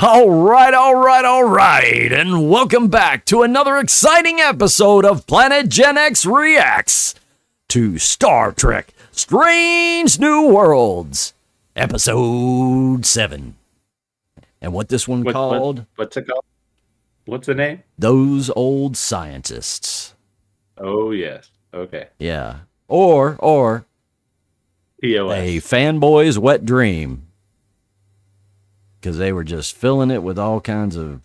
All right, and welcome back to another exciting episode of PlanetGenX Reacts to Star Trek Strange New Worlds, Episode 7. And what this one called? What's it called? What's the name? Those Old Scientists. Oh, yes. Okay. Yeah. Or POS. A Fanboy's Wet Dream. Because they were just filling it with all kinds of,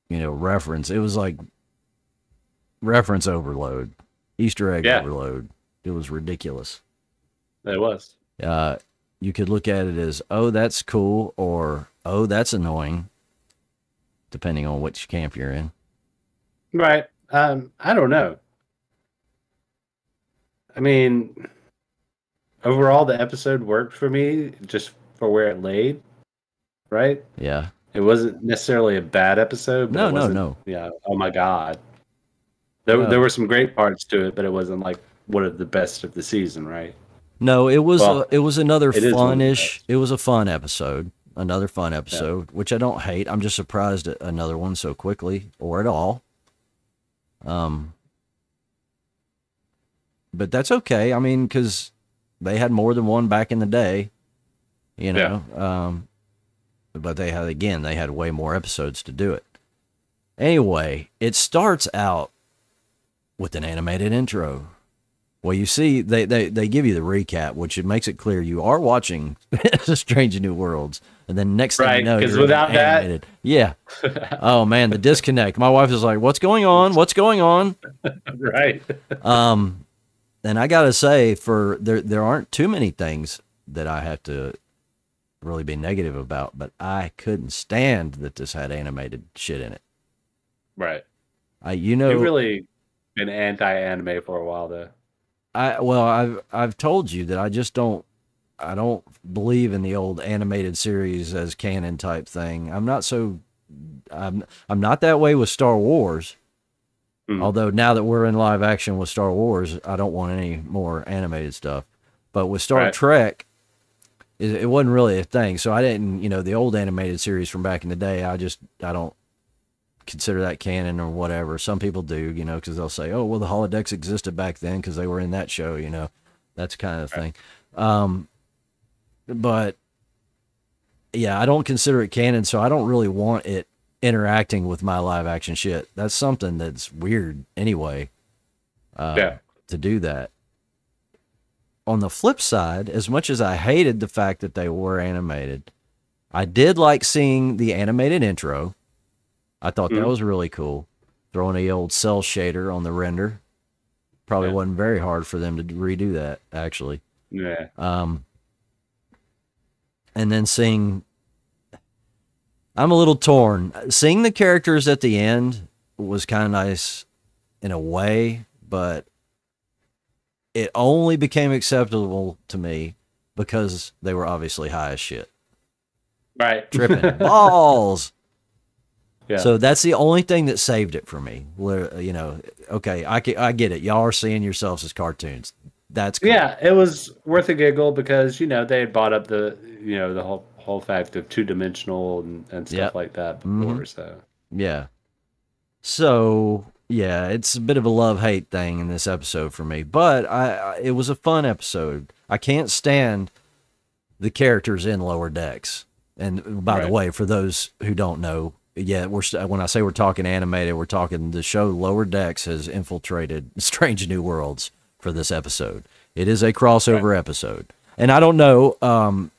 reference. It was like reference overload, Easter egg overload. It was ridiculous. It was. You could look at it as, oh, that's cool, or, oh, that's annoying, depending on which camp you're in. Right. I don't know. I mean, overall, the episode worked for me just for where it laid. Right? Yeah. It wasn't necessarily a bad episode. But No. Yeah. Oh my God. There were some great parts to it, but it wasn't like one of the best of the season, right? No, it was. It was another fun-ish. It was a fun episode. Another fun episode, which I don't hate. I'm just surprised at another one so quickly or at all. But that's okay. I mean, because they had more than one back in the day. But they had way more episodes to do it. Anyway, it starts out with an animated intro. Well, you see, they give you the recap, which it makes it clear you are watching Strange New Worlds. And then next thing you know, you're without animated. Yeah. Oh, man, the disconnect. My wife is like, what's going on? What's going on? Right. And I got to say, there aren't too many things that I have to really be negative about, but I couldn't stand that this had animated shit in it. Right. You've really been anti-anime for a while, though. I've told you that I don't believe in the old animated series as canon type thing. I'm not that way with Star Wars. Although now that we're in live action with Star Wars, I don't want any more animated stuff. But with Star Trek, it wasn't really a thing. So I didn't, the old animated series from back in the day, I don't consider that canon or whatever. Some people do, because they'll say, oh, well, the holodecks existed back then because they were in that show, that's kind of thing. But yeah, I don't consider it canon, so I don't really want it interacting with my live action shit. That's something that's weird anyway, to do that. On the flip side, as much as I hated the fact that they were animated, I did like seeing the animated intro. I thought that was really cool. Throwing the old cell shader on the render. Probably wasn't very hard for them to redo that, actually. Yeah. And then seeing... I'm a little torn. Seeing the characters at the end was kind of nice in a way, but it only became acceptable to me because they were obviously high as shit. Right. Tripping balls. Yeah. So that's the only thing that saved it for me. Where, okay, I get it. Y'all are seeing yourselves as cartoons. That's cool. Yeah, it was worth a giggle because, they had brought up the, the whole fact of two-dimensional and stuff like that before, so. Yeah. So... yeah, it's a bit of a love-hate thing in this episode for me, but it was a fun episode. I can't stand the characters in Lower Decks. And by the way, for those who don't know, when I say we're talking animated, we're talking the show Lower Decks has infiltrated Strange New Worlds for this episode. It is a crossover episode. And I don't know,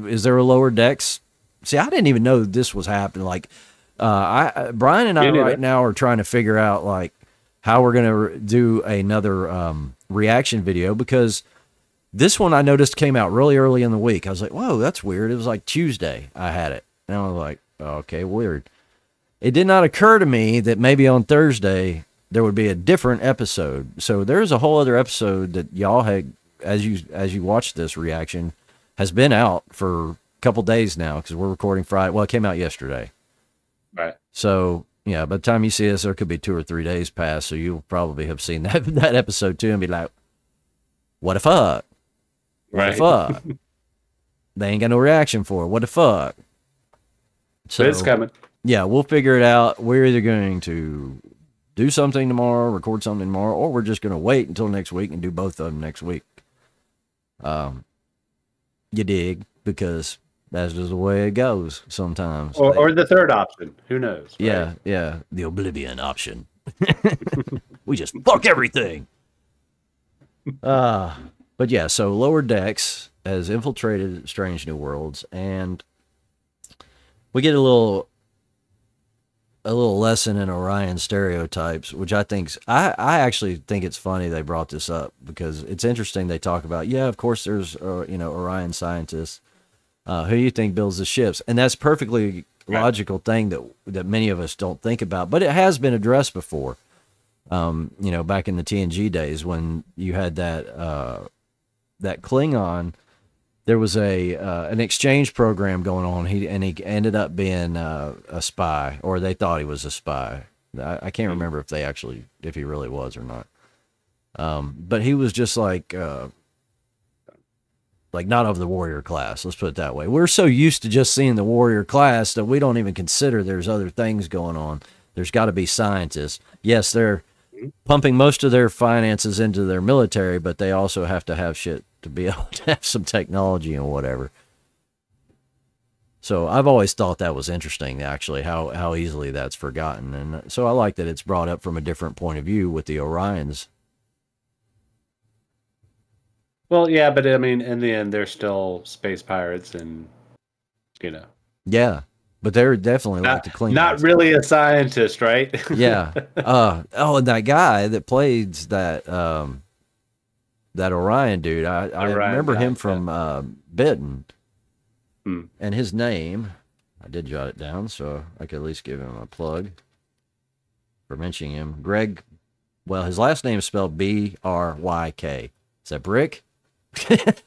is there a Lower Decks? See, I didn't even know this was happening. Like, Brian and I right now are trying to figure out like how we're going to do another reaction video, because this one I noticed came out really early in the week. I was like, whoa, that's weird. It was like Tuesday I had it. And I was like, oh, okay, weird. It did not occur to me that maybe on Thursday there would be a different episode. So there's a whole other episode that y'all had, as you watch this reaction, has been out for a couple days now, because we're recording Friday. Well, it came out yesterday. Right. So, yeah, by the time you see this, there could be 2 or 3 days past, so you'll probably have seen that episode too and be like, what the fuck? What the fuck? They ain't got no reaction for it. What the fuck? But it's So coming. yeah, we'll figure it out. We're either going to do something tomorrow, record something tomorrow, or we're just going to wait until next week and do both of them next week. You dig? Because that's just the way it goes sometimes. Or the third option. Who knows? Right? Yeah, yeah. The Oblivion option. We just fuck everything. But yeah, so Lower Decks has infiltrated Strange New Worlds, and we get a little lesson in Orion stereotypes, which I actually think it's funny they brought this up, because it's interesting. They talk about, yeah, of course there's Orion scientists. Who do you think builds the ships? And that's perfectly logical thing that many of us don't think about, but it has been addressed before. Back in the TNG days when you had that Klingon, there was an exchange program going on. He ended up being a spy, or they thought he was a spy. I can't remember if he really was or not. But he was just like not of the warrior class. Let's put it that way. We're so used to just seeing the warrior class that we don't even consider there's other things going on. There's got to be scientists. Yes, they're pumping most of their finances into their military, but they also have to have shit to be able to have some technology and whatever. So I've always thought that was interesting, actually, how easily that's forgotten. And so I like that it's brought up from a different point of view with the Orions. Well, yeah, but I mean, in the end, they're still space pirates, and Yeah, but they're definitely like the Klingons. Not really a scientist, right? Yeah. And that guy that played that Orion dude, I remember him from Bitten. And his name, I did jot it down so I could at least give him a plug for mentioning him. Greg, well, his last name is spelled B-R-Y-K. Is that Brick? Sounds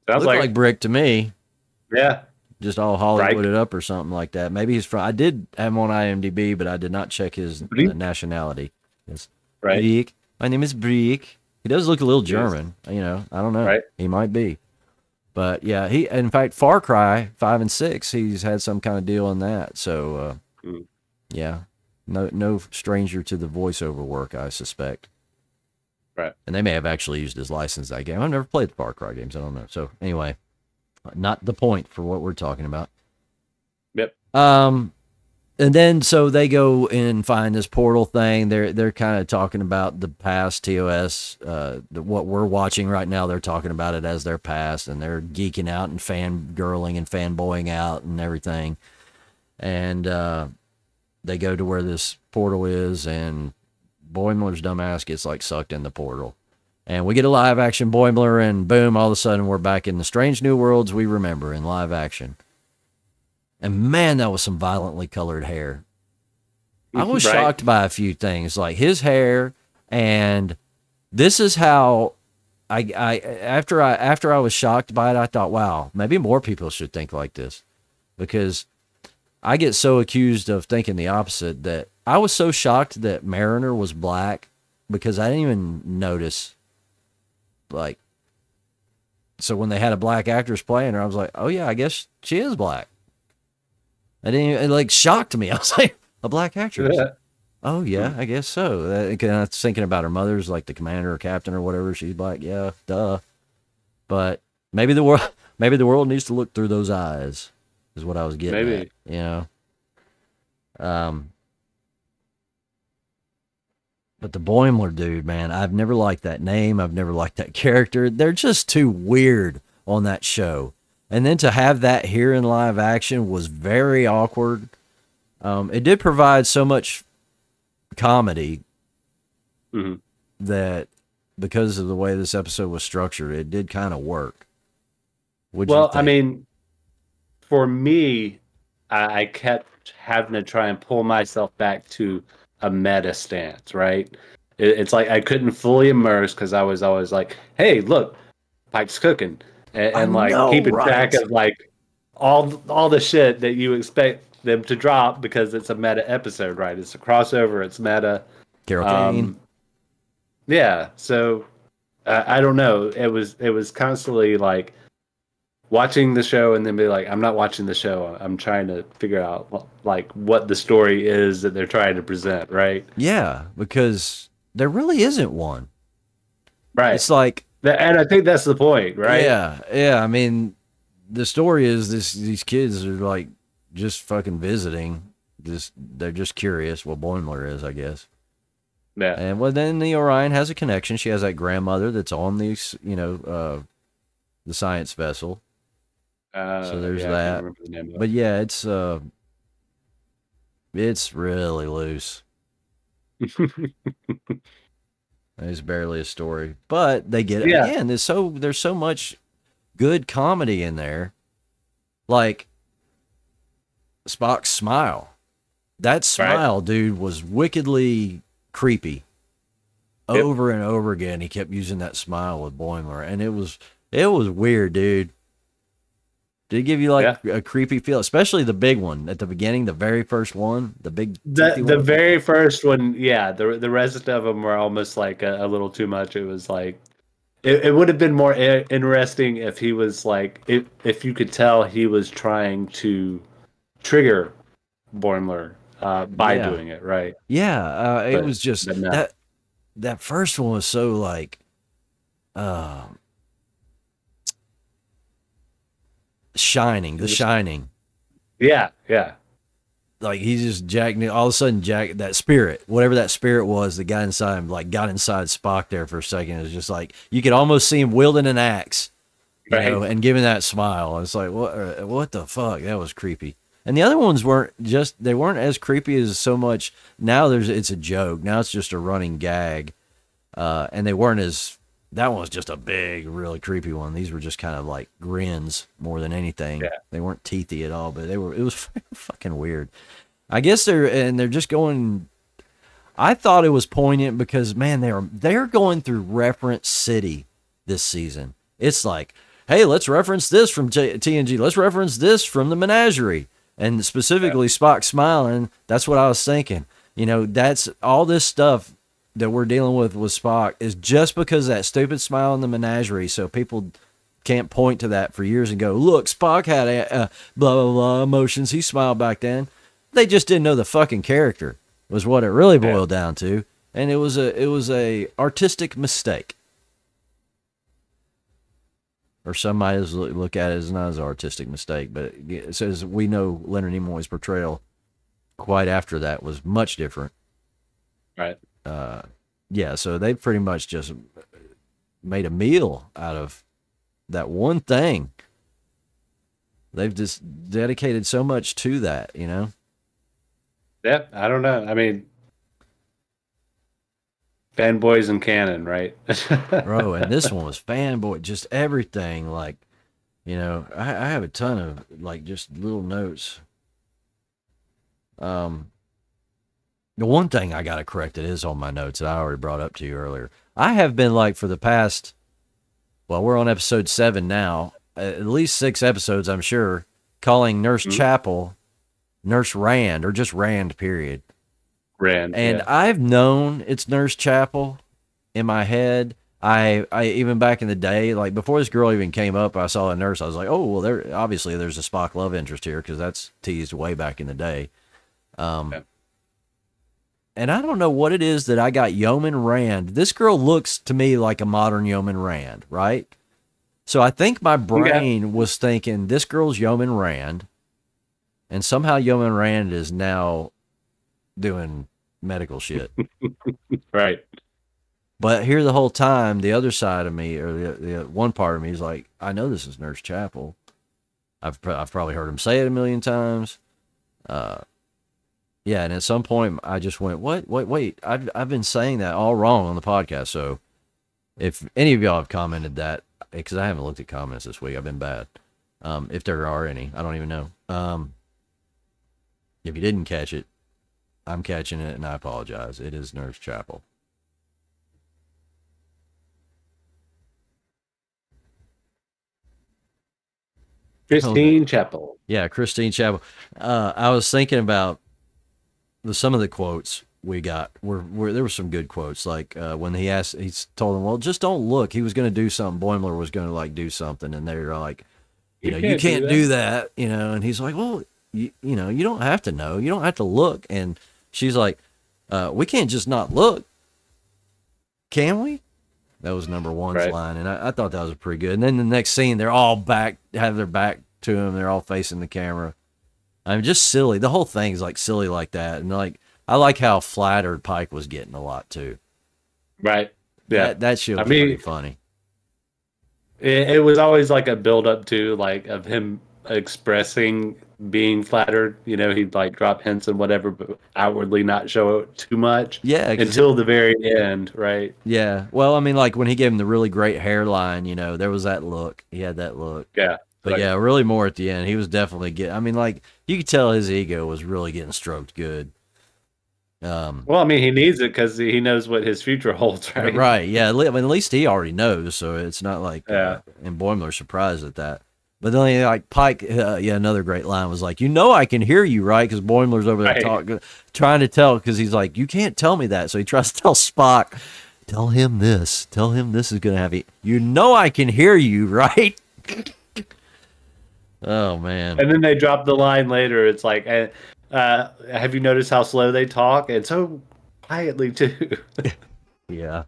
like Brick to me. Yeah. Just all Hollywooded up or something like that. Maybe he's from, I did have him on IMDb, but I did not check his nationality. Yes. Right. Brick. My name is Brick. He does look a little German. I don't know. Right. He might be. But yeah, in fact, Far Cry 5 and 6, he's had some kind of deal on that. So, yeah, no stranger to the voiceover work, I suspect. Right. And they may have actually used his license that game. I've never played the Far Cry games. I don't know. So anyway, not the point for what we're talking about. Yep. And then so they go and find this portal thing. They're kind of talking about the past TOS. What we're watching right now, they're talking about it as their past, and they're geeking out and fangirling and fanboying out and everything. And they go to where this portal is, and Boimler's dumbass gets like sucked in the portal. And we get a live action Boimler, and boom, all of a sudden we're back in the Strange New Worlds we remember in live action. And man, that was some violently colored hair. I was shocked by a few things, like his hair, and this is how after I was shocked by it, I thought, wow, maybe more people should think like this, because I get so accused of thinking the opposite. That I was so shocked that Mariner was black, because I didn't even notice. Like, so when they had a black actress playing her, I was like, oh yeah, I guess she is black. It like shocked me. I was like, a black actress. Yeah. Oh yeah, I guess so. I was thinking about her mother's, like the commander or captain or whatever. She's black. Yeah, duh. But maybe the world needs to look through those eyes, is what I was getting at. But the Boimler dude, man, I've never liked that name. I've never liked that character. They're just too weird on that show. And then to have that here in live action was very awkward. It did provide so much comedy that because of the way this episode was structured, it did kind of work. Well, I mean, for me, I kept having to try and pull myself back to a meta stance, right? It's like I couldn't fully immerse because I was always like, hey, look, Pike's cooking. And like keeping track of like all the shit that you expect them to drop, because it's a meta episode, right? It's a crossover, it's meta. Carol Kane. Yeah, so I don't know. It was constantly like watching the show and then be like, I'm not watching the show. I'm trying to figure out like what the story is that they're trying to present, right? Yeah, because there really isn't one. Right. It's like, and I think that's the point, right? yeah. I mean, the story is these kids are like just fucking visiting. They're just curious. Well, Boimler is, I guess. Yeah. And well, then the Orion has a connection. She has that grandmother that's on the science vessel. So there's that. I can't remember the name of it. But yeah, it's really loose. It's barely a story, but they get it. Yeah. Again, there's so much good comedy in there. Like Spock's smile. That smile, right, dude, was wickedly creepy. Yep. Over and over again, he kept using that smile with Boimler, and it was weird, dude. Did it give you like a creepy feel, especially the big one at the beginning, the very first one, the very first one? Yeah, the rest of them were almost like a little too much. It was like it would have been more interesting if he was like if you could tell he was trying to trigger Boimler by doing it, right? Yeah, it was just that first one was so like Shining. Yeah. Like he's just jacking all of a sudden that spirit, whatever that spirit was that got inside him, like got inside Spock there for a second. It was just like you could almost see him wielding an axe, you know, and giving that smile. It's like what the fuck? That was creepy. And the other ones weren't as creepy as so much. Now it's a joke. Now it's just a running gag. And they weren't as, that one was just a big, really creepy one. These were just kind of like grins more than anything. Yeah. They weren't teethy at all, but it was fucking weird. I guess they're just going, I thought it was poignant because man, they're going through reference city this season. It's like, hey, let's reference this from TNG. Let's reference this from the Menagerie. And specifically Spock smiling, that's what I was thinking. You know, that's all this stuff that we're dealing with Spock is just because of that stupid smile in the Menagerie. So people can't point to that for years and go, look, Spock had blah, blah, blah emotions. He smiled back then. They just didn't know the fucking character was what it really boiled down to. And it was a artistic mistake. Or some might look at it as not as an artistic mistake, but it says we know Leonard Nimoy's portrayal quite after that was much different. Right. Yeah, so they pretty much just made a meal out of that one thing. They've just dedicated so much to that, you know? Yeah, I don't know. I mean, fanboys and canon, right? Bro, and this one was fanboy, just everything. Like, you know, I have a ton of like just little notes. The one thing I got to correct it is on my notes that I already brought up to you earlier. I have been like for the past, well, we're on episode 7 now, at least 6 episodes, I'm sure, calling Nurse Chapel Nurse Rand, or just Rand, period. Rand. And I've known it's Nurse Chapel in my head. I even back in the day, like before this girl even came up, I saw a nurse. I was like, oh, well, there's a Spock love interest here because that's teased way back in the day. And I don't know what it is that I got Yeoman Rand. This girl looks to me like a modern Yeoman Rand, right? So I think my brain was thinking this girl's Yeoman Rand, and somehow Yeoman Rand is now doing medical shit. Right. But here the whole time, the other side of me, or the one part of me is like, I know this is Nurse Chapel. I've probably heard him say it a million times. Yeah, and at some point I just went, wait, I've been saying that all wrong on the podcast. So if any of y'all have commented that, because I haven't looked at comments this week, I've been bad. If there are any, I don't even know. If you didn't catch it, I'm catching it, and I apologize. It is Nurse Chapel. Christine Chapel. Yeah, Christine Chapel. I was thinking about some of the quotes we got. Were there were some good quotes, like when he told him, well, just don't look. He was going to do something. Boimler was going to like do something, and they're like, you can't do that, and he's like, well, you don't have to know. You don't have to look. And she's like, we can't just not look. Can we? That was number one's line. And I thought that was pretty good. And then the next scene, they're all have their back to him. They're all facing the camera. I mean, just silly. The whole thing's like silly like that. And like, I like how flattered Pike was getting a lot too. Right. Yeah. That shit was pretty funny. It was always like a build up to like of him expressing being flattered. He'd like drop hints and whatever, but outwardly not show it too much. Yeah. Until the very end, right? Yeah. Well, I mean, like when he gave him the really great hairline, there was that look. He had that look. Yeah. But yeah, really more at the end. He was definitely I mean, like you could tell his ego was really getting stroked good. Well, I mean, he needs it because he knows what his future holds, right? Right. Yeah. I mean, at least he already knows, so it's not like and Boimler's surprised at that. But then, like Pike, another great line was like, I can hear you, right? Because Boimler's over there trying to tell, because he's like, you can't tell me that. So he tries to tell Spock, tell him this is going to have you. I can hear you, right? Oh man! And then they drop the line later. It's like, have you noticed how slow they talk? And so quietly too. Yeah.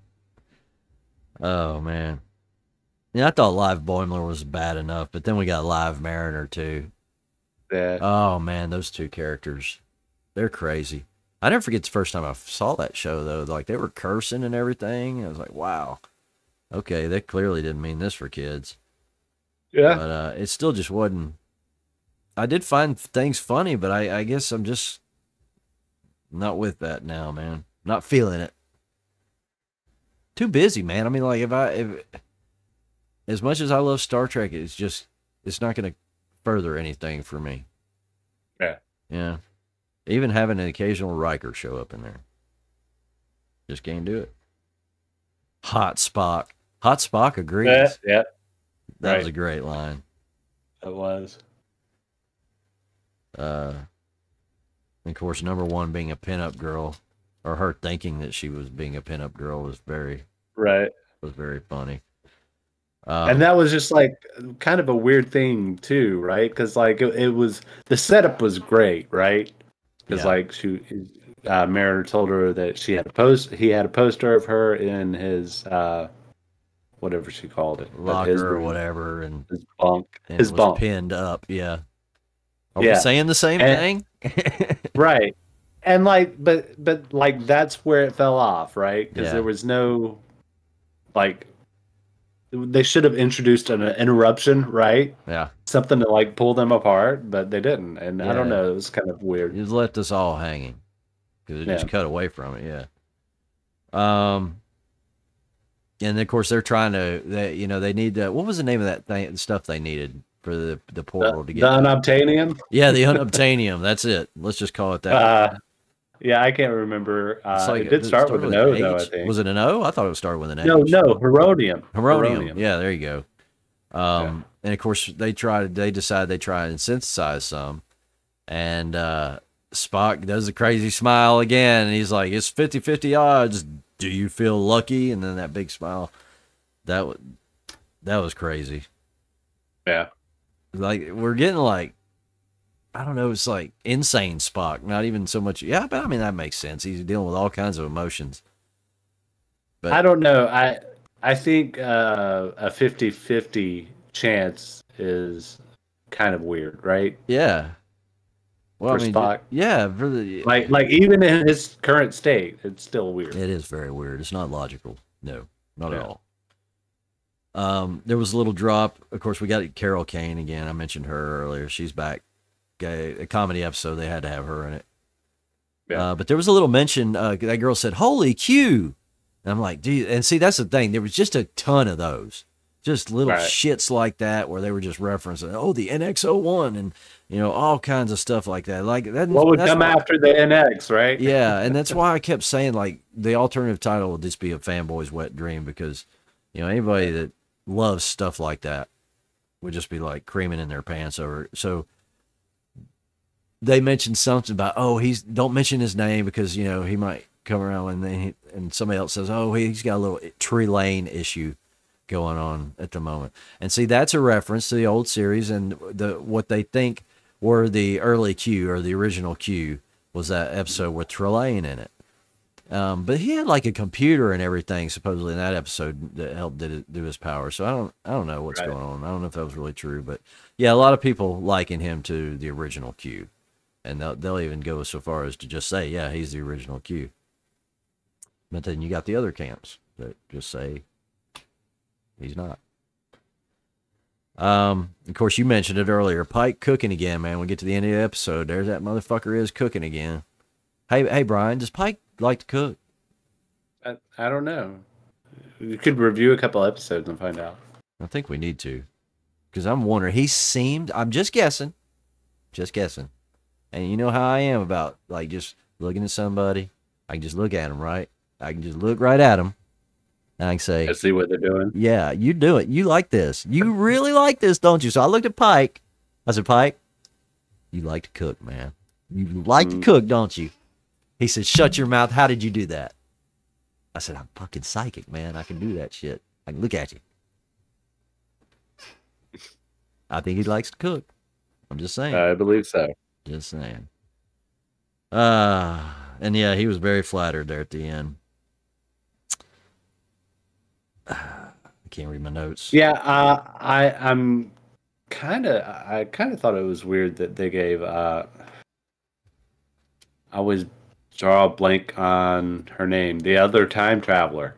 Oh man. Yeah, I thought Live Boimler was bad enough, but then we got Live Mariner too. Yeah. Oh man, those two characters, they're crazy. I never forget the first time I saw that show though. Like they were cursing and everything. I was like, wow. Okay, they clearly didn't mean this for kids. Yeah. But it still just wasn't. I did find things funny, but I guess I'm just not with that now, man. Not feeling it. Too busy, man. I mean, like if as much as I love Star Trek, it's not going to further anything for me. Yeah. Yeah. Even having an occasional Riker show up in there. Just can't do it. Hot Spock. Hot Spock agrees. Yeah. That was a great line. It was. Of course, number one being a pinup girl, or her thinking that she was being a pinup girl was very funny. And that was just like kind of a weird thing too, right? Because like it was, the setup was great, right? Because like Mariner told her that he had a poster of her in his whatever she called it, locker or whatever, and his bunk, and his bunk pinned up. Yeah. Are we saying the same thing? Right. And like, but like that's where it fell off, right? Because there was no, like, they should have introduced an interruption, right? Yeah. Something to like pull them apart, but they didn't. And I don't know, it was kind of weird. It just left us all hanging because it just cut away from it. Yeah. And of course they're trying to, they need to, what was the name of that thing, the stuff they needed for the portal to get? The unobtainium? Yeah, the unobtainium. That's it. Let's just call it that. Yeah, I can't remember. It did start with an O, though, I think. Was it an O? I thought it started with an H. No, Heronium. Heronium. Yeah, there you go. And of course, they decide they try and synthesize some. And Spock does the crazy smile again. And he's like, it's 50-50 odds. Do you feel lucky? And then that big smile. That was crazy. Yeah. Like, we're getting like, I don't know, it's like insane Spock. Not even so much. Yeah, but I mean, that makes sense. He's dealing with all kinds of emotions. But I don't know. I think a 50-50 chance is kind of weird, right? Yeah. Well, for Spock. Yeah. Like even in his current state, it's still weird. It is very weird. It's not logical. No, not at all. There was a little drop. Of course, we got Carol Kane again. I mentioned her earlier. She's back. A comedy episode, they had to have her in it. Yeah. But there was a little mention. That girl said, "Holy Q," and I'm like, "Dude!" And see, that's the thing. There was just a ton of those, just little shits like that, where they were just referencing, "Oh, the NX-01," and all kinds of stuff like that. Like that. What would come after the NX, right? Yeah, and that's why I kept saying like the alternative title would just be a fanboy's wet dream, because anybody that loves stuff like that would just be like creaming in their pants over it. So they mentioned something about, don't mention his name because he might come around and somebody else says, he's got a little Trelane issue. going on at the moment. And see, that's a reference to the old series and what they think were the early Q or the original Q was that episode with Trelane in it. But he had like a computer and everything supposedly in that episode that helped do his power. So I don't know what's going on. I don't know if that was really true, but yeah, a lot of people liken him to the original Q, and they'll even go so far as to just say, yeah, he's the original Q. But then you got the other camps that just say he's not. Of course, you mentioned it earlier. Pike cooking again, man. We get to the end of the episode. There's that motherfucker is cooking again. Hey, Brian, does Pike like to cook? I don't know. We could review a couple episodes and find out. I think we need to, because I'm wondering. I'm just guessing, and you know how I am about like just looking at somebody. I can just look at them, right? I can just look right at them, and I can say, I see what they're doing. Yeah, you do it. You like this. You really like this, don't you? So I looked at Pike. I said, Pike, you like to cook, man. You like to cook, don't you? He said, shut your mouth. How did you do that? I said, I'm fucking psychic, man. I can do that shit. I can look at you. I think he likes to cook. I'm just saying. I believe so. Just saying. And yeah, he was very flattered there at the end. I can't read my notes. Yeah, I kind of thought it was weird that they gave I always draw a blank on her name, the other time traveler,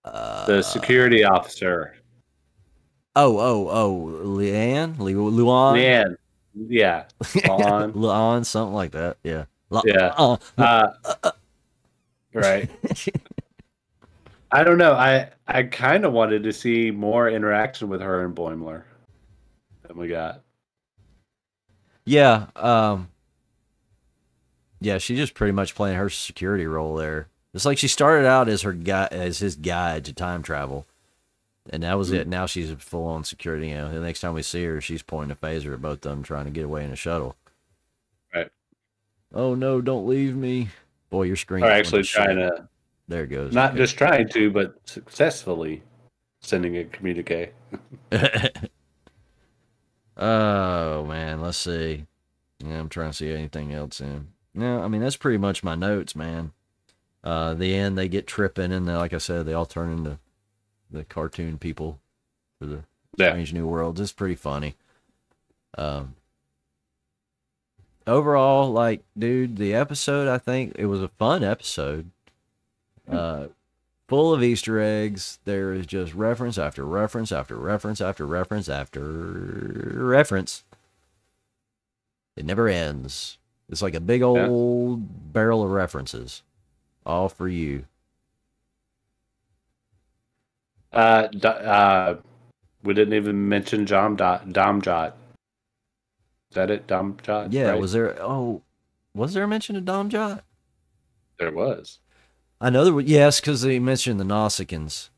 the security officer. Luan, yeah, Luan, something like that. Yeah, right. I don't know. I kind of wanted to see more interaction with her and Boimler than we got. Yeah, yeah, she's just pretty much playing her security role there. It's like she started out as his guide to time travel, and that was it. Now she's full on security. You know, the next time we see her, she's pointing a phaser at both of them, trying to get away in a shuttle. Right. Oh no! Don't leave me, boy. Your screen. Are actually trying to. There it goes. Not just trying to, but successfully sending a communique. Oh man, let's see. Yeah, I'm trying to see anything else in. No, I mean that's pretty much my notes, man. The end, they get tripping, and like I said, they all turn into the cartoon people for the Strange New Worlds. It's pretty funny. Overall, like, dude, the episode, I think it was a fun episode. Full of Easter eggs. There is just reference after reference after reference after reference after reference. It never ends. It's like a big old barrel of references, all for you. We didn't even mention Domjot. Is that it, Domjot? Yeah. Right? Was there a mention of Domjot? There was. I know there was. Yes, because they mentioned the Nausicaans.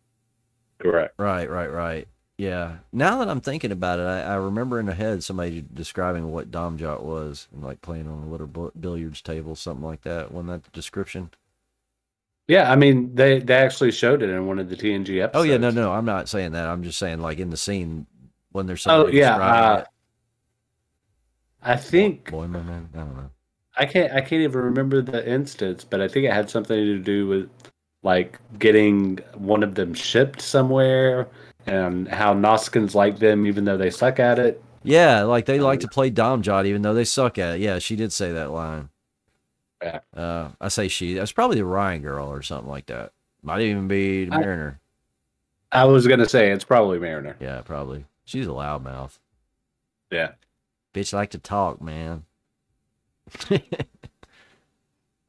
Correct. Right. Yeah. Now that I'm thinking about it, I remember in the head somebody describing what Domjot was and like playing on a little billiards table, something like that. Wasn't that the description? Yeah, I mean they actually showed it in one of the TNG episodes. Oh yeah, no, I'm not saying that. I'm just saying like in the scene when there's somebody describing it. I think boy, my man, I don't know. I can't even remember the instance, but I think it had something to do with like getting one of them shipped somewhere and how Nausicaans like them even though they suck at it. Yeah, like they like to play Domjot even though they suck at it. Yeah, she did say that line. Yeah. I say she. That's probably the Ryan girl or something like that. Might even be the Mariner. I was gonna say it's probably Mariner. Yeah, probably. She's a loudmouth. Yeah. Bitch like to talk, man.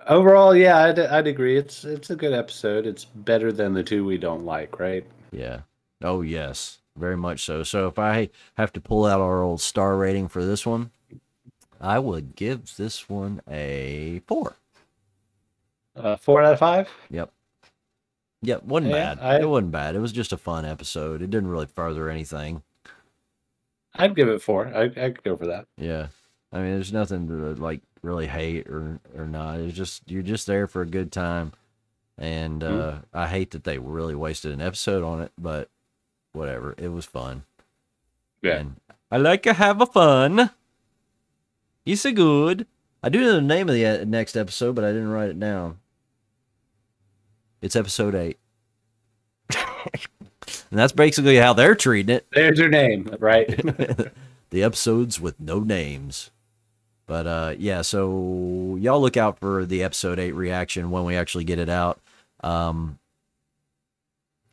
Overall, yeah, I'd agree. It's a good episode. It's better than the two we don't like, right? Yeah. Oh yes, very much so. So if I have to pull out our old star rating for this one, I would give this one a 4. 4 out of 5. Yep. Wasn't bad. It wasn't bad. It was just a fun episode. It didn't really further anything. I'd give it 4. I'd go for that. Yeah. I mean, there's nothing to like really hate or not. It's just you're just there for a good time. And I hate that they really wasted an episode on it, but whatever. It was fun. Yeah. And I like to have a fun. It's a good. I do know the name of the next episode, but I didn't write it down. It's episode 8. And that's basically how they're treating it. There's your name, right? The episodes with no names. But yeah, so y'all look out for the episode 8 reaction when we actually get it out. I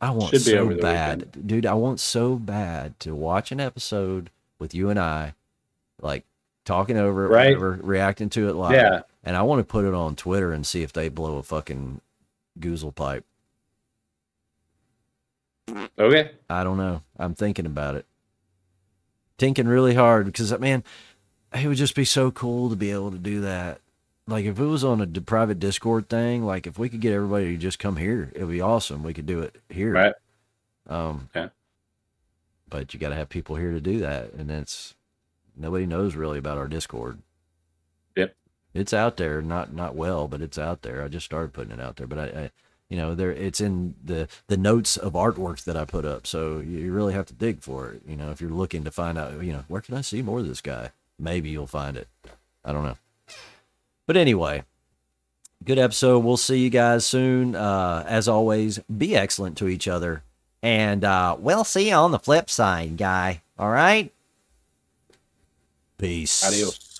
want so bad, dude. I want so bad to watch an episode with you and I, like talking over it, whatever, reacting to it live. Yeah. And I want to put it on Twitter and see if they blow a fucking goozle pipe. Okay. I don't know. I'm thinking about it. Thinking really hard because, man, it would just be so cool to be able to do that. Like, if it was on a private Discord thing, like, if we could get everybody to just come here, it would be awesome. We could do it here. Right. Yeah. But you got to have people here to do that. And nobody knows really about our Discord. Yep. It's out there. Not well, but it's out there. I just started putting it out there. But I it's in the notes of artwork that I put up. So you really have to dig for it. If you're looking to find out, where can I see more of this guy? Maybe you'll find it. I don't know. But anyway, good episode. We'll see you guys soon. As always, be excellent to each other. And we'll see you on the flip side, guy. All right? Peace. Adios.